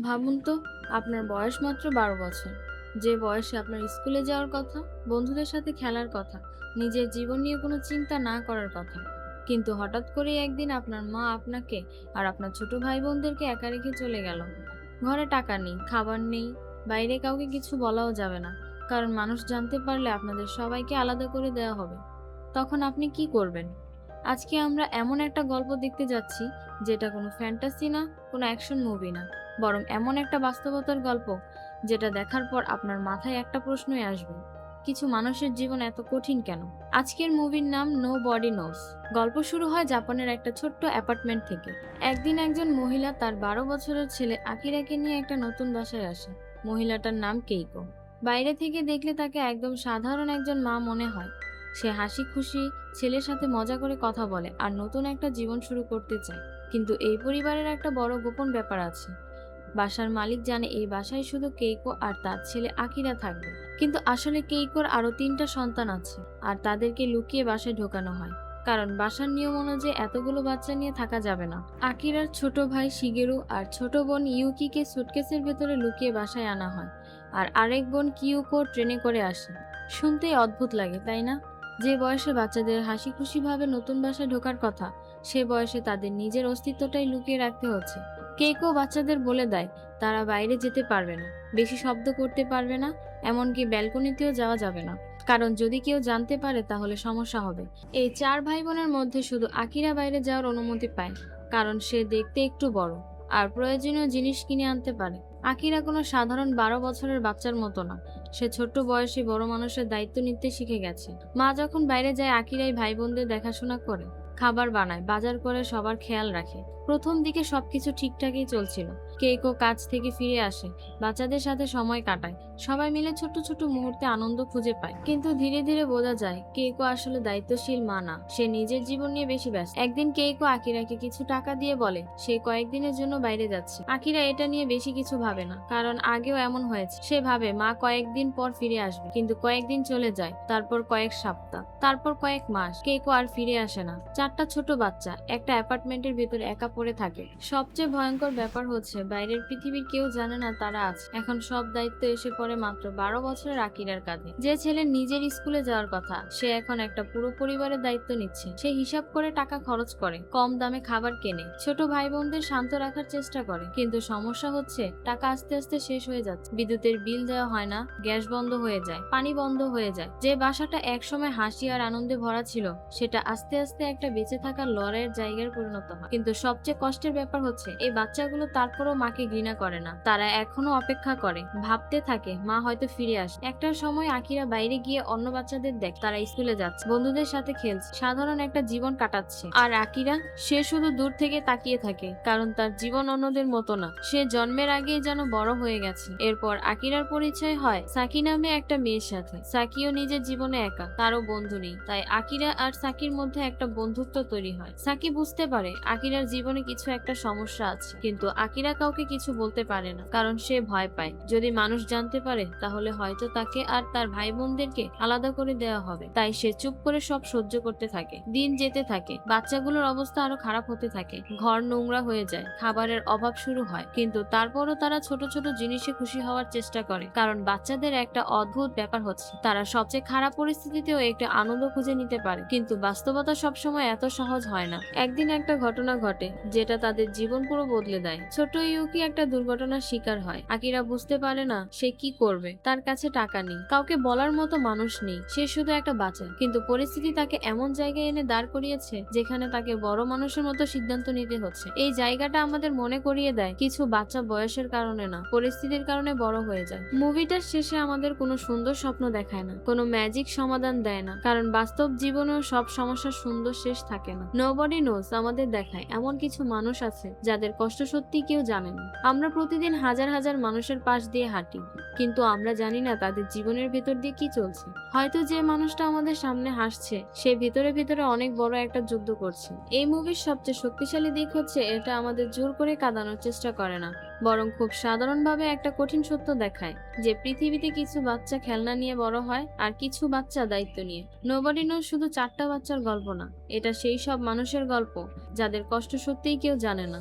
ভাবুন তো, আপনার বয়স মাত্র ১২ বছর। যে বয়সে আপনার স্কুলে যাওয়ার কথা, বন্ধুদের সাথে খেলার কথা, নিজের জীবন নিয়ে কোনো চিন্তা না করার কথা। কিন্তু হঠাৎ করেই একদিন আপনার মা আপনাকে আর আপনার ছোট ভাই বোনদেরকে একা রেখে চলে গেল। ঘরে টাকা নেই, খাবার নেই, বাইরে কাউকে কিছু বলাও যাবে না, কারণ মানুষ জানতে পারলে আপনাদের সবাইকে আলাদা করে দেওয়া হবে। তখন আপনি কি করবেন? আজকে আমরা এমন একটা গল্প দেখতে যাচ্ছি, যেটা কোনো ফ্যান্টাসি না, কোনো অ্যাকশন মুভি না, বরং এমন একটা বাস্তবতার গল্প যেটা দেখার পর আপনার মাথায় একটা প্রশ্নই আসবে: কিছু মানুষের জীবন এত কঠিন কেন? আজকের মুভির নাম নো বডি নোস। গল্প শুরু হয় জাপানের একটা ছোট্ট অ্যাপার্টমেন্ট থেকে। একদিন একজন মহিলা তার ১২ বছরের ছেলে আকিরাকে নিয়ে একটা নতুন বাসায় আসে। মহিলাটার নাম কেইকো। বাইরে থেকে দেখলে তাকে একদম সাধারণ একজন মা মনে হয়। সে হাসি খুশি ছেলের সাথে মজা করে কথা বলে আর নতুন একটা জীবন শুরু করতে চায়। কিন্তু এই পরিবারের একটা বড় গোপন ব্যাপার আছে। বাসার মালিক জানে এই বাসায় শুধু কেইকো আর তার ছেলে আকিরা থাকবে। কিন্তু আসলে কেইকোর আরো ৩টা সন্তান আছে, আর তাদেরকে লুকিয়ে বাসায় ঢোকানো হয়। কারণ বাসার নিয়ম অনুযায়ী এতগুলো বাচ্চা নিয়ে থাকা যাবে না। আকিরার ছোট ভাই শিগেরু আর ছোট বোন ইউকিকে সুটকেসের ভেতরে লুকিয়ে বাসায় আনা হয়, আর আরেক বোন কিউকো ট্রেনে করে আসে। শুনতেই অদ্ভুত লাগে, তাই না? যে বয়সে বাচ্চাদের হাসি খুশি ভাবে নতুন বাসায় ঢোকার কথা, সে বয়সে তাদের নিজের অস্তিত্বটাই লুকিয়ে রাখতে হচ্ছে। কেউ বাচ্চাদের বলে দেয় তারা বাইরে যেতে পারবে না, বেশি শব্দ করতে পারবে না, এমনকি ব্যালকনিতেও যাওয়া যাবে না, কারণ যদি কেউ জানতে পারে তাহলে সমস্যা হবে। এই ৪ ভাই বোনের মধ্যে শুধু আকিরা বাইরে যাওয়ার অনুমতি পায়, কারণ সে দেখতে একটু বড় আর প্রয়োজনীয় জিনিস কিনে আনতে পারে। আকিরা কোনো সাধারণ ১২ বছরের বাচ্চার মতো না। সে ছোট্ট বয়সে বড় মানুষের দায়িত্ব নিতে শিখে গেছে। মা যখন বাইরে যায়, আকিরাই ভাই বোনদের দেখাশোনা করে, খাবার বানায়, বাজার করে, সবার খেয়াল রাখে। প্রথম দিকে সবকিছু ঠিকঠাকই চলছিল। কেইকো কাজ থেকে ফিরে আসে, বাচ্চাদের সাথে সময় কাটায়, সবাই মিলে ছোট ছোট মুহূর্তে আনন্দ খুঁজে পায়। কিন্তু ধীরে ধীরে বোঝা যায় কেইকো আসলে দায়িত্বশীল মা না, সে নিজের জীবন নিয়ে বেশি ব্যস্ত। একদিন কেইকো আকিরাকে কিছু টাকা দিয়ে বলে সে কয়েকদিনের জন্য বাইরে যাচ্ছে। আকিরা এটা নিয়ে বেশি কিছু ভাবে না, কারণ আগেও এমন হয়েছে। সে ভাবে মা কয়েকদিন পর ফিরে আসবে, কিন্তু কয়েকদিন চলে যায়, তারপর কয়েক সপ্তাহ, তারপর কয়েক মাস। কেইকো আর ফিরে আসে না। ৪টা ছোট বাচ্চা একটা অ্যাপার্টমেন্টের ভিতরে একা পড়ে থাকে। সবচেয়ে ভয়ঙ্কর ব্যাপার হচ্ছে বাইরের পৃথিবীর কেউ জানে না তারা আছে। এখন সব দায়িত্ব এসে পড়ে মাত্র ১২ বছরের আকিরার কাঁধে। যে ছেলে নিজের স্কুলে যাওয়ার কথা, সে এখন একটা পুরো পরিবারের দায়িত্ব নিচ্ছে। সে হিসাব করে টাকা খরচ করে, কম দামে খাবার কেনে, ছোট ভাই বোনদের শান্ত রাখার চেষ্টা করে। কিন্তু সমস্যা হচ্ছে টাকা আস্তে আস্তে শেষ হয়ে যাচ্ছে। বিদ্যুতের বিল দেওয়া হয় না, গ্যাস বন্ধ হয়ে যায়, পানি বন্ধ হয়ে যায়। যে বাসাটা একসময় হাসি আর আনন্দে ভরা ছিল, সেটা আস্তে আস্তে একটা বেঁচে থাকার লড়াইয়ের জায়গায় পরিণত হয়। কিন্তু সবচেয়ে কষ্টের ব্যাপার হচ্ছে এই বাচ্চাগুলো তারপরও মাকে ঘৃণা করে না। তারা এখনো অপেক্ষা করে, ভাবতে থাকে মা হয়তো ফিরে আসে। একটা সময় আকিরা বাইরে গিয়ে অন্য বাচ্চাদের দেখ তারা স্কুলে যাচ্ছে, বন্ধুদের সাথে খেলছে, সাধারণ একটা জীবন কাটাচ্ছে। আর আকিরা, সে শুধু দূর থেকে তাকিয়ে থাকে, কারণ তার জীবন অন্যদের মতো না। সে জন্মের আগেই যেন বড় হয়ে গেছে। এরপর আকিরার পরিচয় হয় সাকি নামে একটা মেয়ের সাথে। সাকিও নিজের জীবনে একা, তারও বন্ধু নেই। তাই আকিরা আর সাকির মধ্যে একটা বন্ধুত্ব তৈরি হয়। সাকি বুঝতে পারে আকিরার জীবনে কিছু একটা সমস্যা আছে, কিন্তু আকিরা কাউকে কিছু বলতে পারে না, কারণ সে ভয় পায় যদি মানুষ জানতে পারে তাহলে হয়তো তাকে আর তার ভাই বোনদেরকে আলাদা করে দেওয়া হবে। তাই সে চুপ করে সব সহ্য করতে থাকে। দিন যেতে থাকে, বাচ্চাগুলোর অবস্থা আরো খারাপ হতে থাকে, ঘর নোংরা হয়ে যায়, খাবারের অভাব শুরু হয়। কিন্তু তারপরও তারা ছোট ছোট জিনিসে খুশি হওয়ার চেষ্টা করে, কারণ বাচ্চাদের একটা অদ্ভুত ব্যাপার হচ্ছে তারা সবচেয়ে খারাপ পরিস্থিতিতেও একটা আনন্দ খুঁজে নিতে পারে। কিন্তু বাস্তবতা সবসময় এত সহজ হয় না। একদিন একটা ঘটনা ঘটে যেটা তাদের জীবন পুরো বদলে দেয়। ছোট ইউকি একটা দুর্ঘটনার শিকার হয়। আকিরা বুঝতে পারে না সে কি করবে। তার কাছে টাকা নেই, কাউকে বলার মতো মানুষ নেই, সে শুধু একটা বাচ্চা। কিন্তু পরিস্থিতি তাকে এমন জায়গায় এনে দাঁড় করিয়েছে যেখানে তাকে বড় মানুষের মতো সিদ্ধান্ত নিতে হচ্ছে। এই জায়গাটা আমাদের মনে করিয়ে দেয় কিছু বাচ্চা বয়সের কারণে না, পরিস্থিতির কারণে বড় হয়ে যায়। মুভিটার শেষে আমাদের কোনো সুন্দর স্বপ্ন দেখায় না, কোনো ম্যাজিক সমাধান দেয় না, কারণ বাস্তব জীবনেও সব সমস্যার সুন্দর শেষ থাকে না। নোবডি নোজ আমাদের দেখায় এমন কিছু মানুষ আছে যাদের কষ্ট সত্যি কেউ জানে না। আমরা প্রতিদিন হাজার হাজার মানুষের পাশ দিয়ে হাঁটি, কিন্তু আমরা জানি না তাদের জীবনের ভেতর দিয়ে কি চলছে। হয়তো যে মানুষটা আমাদের সামনে হাসছে, সে ভিতরে ভিতরে অনেক বড় একটা যুদ্ধ করছে। এই মুভির সবচেয়ে শক্তিশালী দিক হচ্ছে এটা আমাদের জোর করে কাঁদানোর চেষ্টা করে না, বরং খুব সাধারণভাবে একটা কঠিন সত্য দেখায় যে পৃথিবীতে কিছু বাচ্চা খেলনা নিয়ে বড় হয় আর কিছু বাচ্চা দায়িত্ব নিয়ে। নোবডি নোজ শুধু ৪টা বাচ্চার গল্প না, এটা সেই সব মানুষের গল্প যাদের কষ্ট সত্যিই কেউ জানে না।